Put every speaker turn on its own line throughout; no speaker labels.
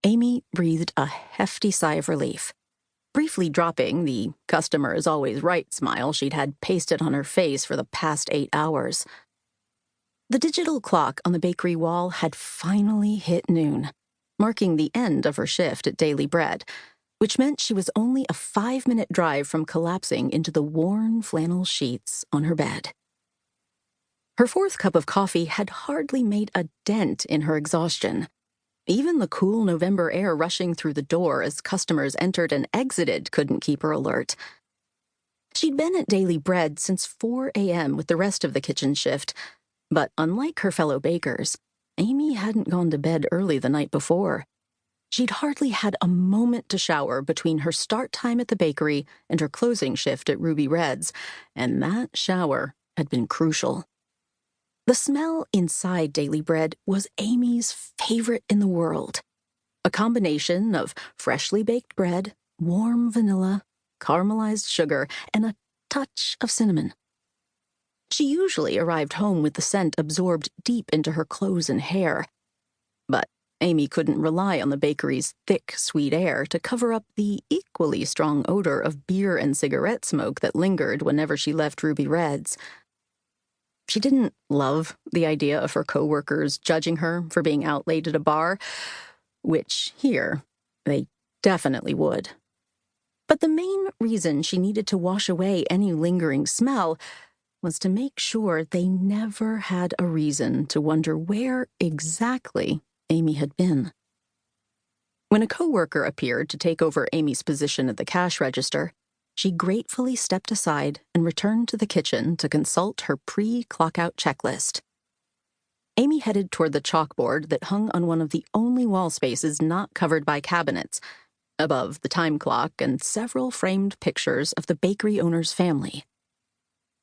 Amy breathed a hefty sigh of relief, briefly dropping the customer is always right smile she'd had pasted on her face for the past 8 hours. The digital clock on the bakery wall had finally hit noon, marking the end of her shift at Daily Bread, which meant she was only a 5-minute drive from collapsing into the worn flannel sheets on her bed. Her 4th cup of coffee had hardly made a dent in her exhaustion. Even the cool November air rushing through the door as customers entered and exited couldn't keep her alert. She'd been at Daily Bread since 4 a.m. with the rest of the kitchen shift, but unlike her fellow bakers, Amy hadn't gone to bed early the night before. She'd hardly had a moment to shower between her start time at the bakery and her closing shift at Ruby Red's, and that shower had been crucial. The smell inside Daily Bread was Amy's favorite in the world. A combination of freshly baked bread, warm vanilla, caramelized sugar, and a touch of cinnamon. She usually arrived home with the scent absorbed deep into her clothes and hair. But Amy couldn't rely on the bakery's thick, sweet air to cover up the equally strong odor of beer and cigarette smoke that lingered whenever she left Ruby Red's. She didn't love the idea of her coworkers judging her for being out late at a bar, which here they definitely would. But the main reason she needed to wash away any lingering smell was to make sure they never had a reason to wonder where exactly Amy had been. When a coworker appeared to take over Amy's position at the cash register, she gratefully stepped aside and returned to the kitchen to consult her pre-clockout checklist. Amy headed toward the chalkboard that hung on one of the only wall spaces not covered by cabinets, above the time clock and several framed pictures of the bakery owner's family.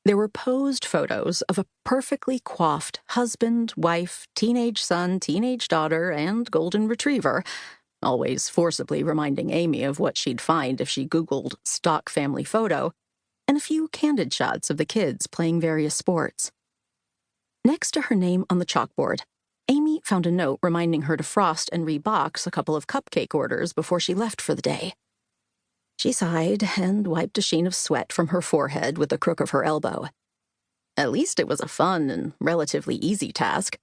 There were posed photos of a perfectly coiffed husband, wife, teenage son, teenage daughter, and golden retriever, always forcibly reminding Amy of what she'd find if she Googled stock family photo, and a few candid shots of the kids playing various sports. Next to her name on the chalkboard, Amy found a note reminding her to frost and rebox a couple of cupcake orders before she left for the day. She sighed and wiped a sheen of sweat from her forehead with the crook of her elbow. At least it was a fun and relatively easy task.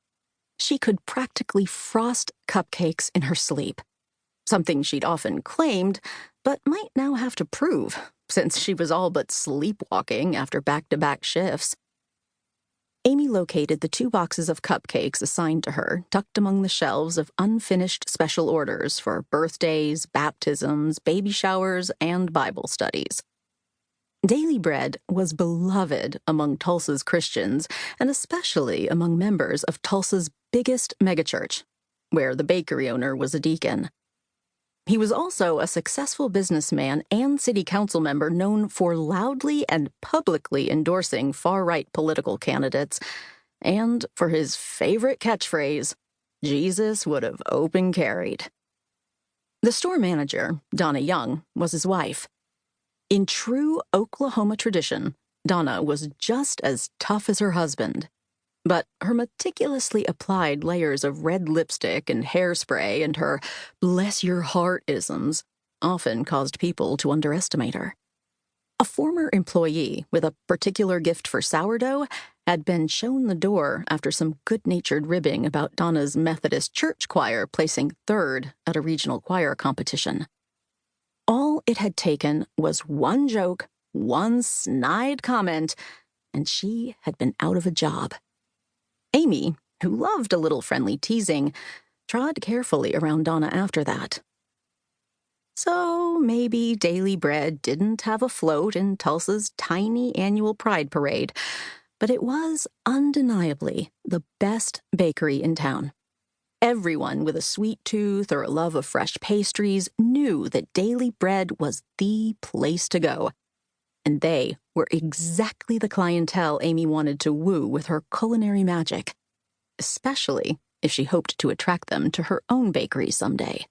She could practically frost cupcakes in her sleep, something she'd often claimed, but might now have to prove, since she was all but sleepwalking after back-to-back shifts. Amy located the 2 boxes of cupcakes assigned to her, tucked among the shelves of unfinished special orders for birthdays, baptisms, baby showers, and Bible studies. Daily Bread was beloved among Tulsa's Christians, and especially among members of Tulsa's biggest megachurch, where the bakery owner was a deacon. He was also a successful businessman and city council member known for loudly and publicly endorsing far-right political candidates, and for his favorite catchphrase, "Jesus would have open carried." The store manager, Donna Young, was his wife. In true Oklahoma tradition, Donna was just as tough as her husband. But her meticulously applied layers of red lipstick and hairspray and her bless your heart isms often caused people to underestimate her. A former employee with a particular gift for sourdough had been shown the door after some good-natured ribbing about Donna's Methodist church choir placing 3rd at a regional choir competition. All it had taken was one joke, one snide comment, and she had been out of a job. Amy, who loved a little friendly teasing, trod carefully around Donna after that. So maybe Daily Bread didn't have a float in Tulsa's tiny annual Pride Parade, but it was undeniably the best bakery in town. Everyone with a sweet tooth or a love of fresh pastries knew that Daily Bread was the place to go. And they were exactly the clientele Amy wanted to woo with her culinary magic, especially if she hoped to attract them to her own bakery someday.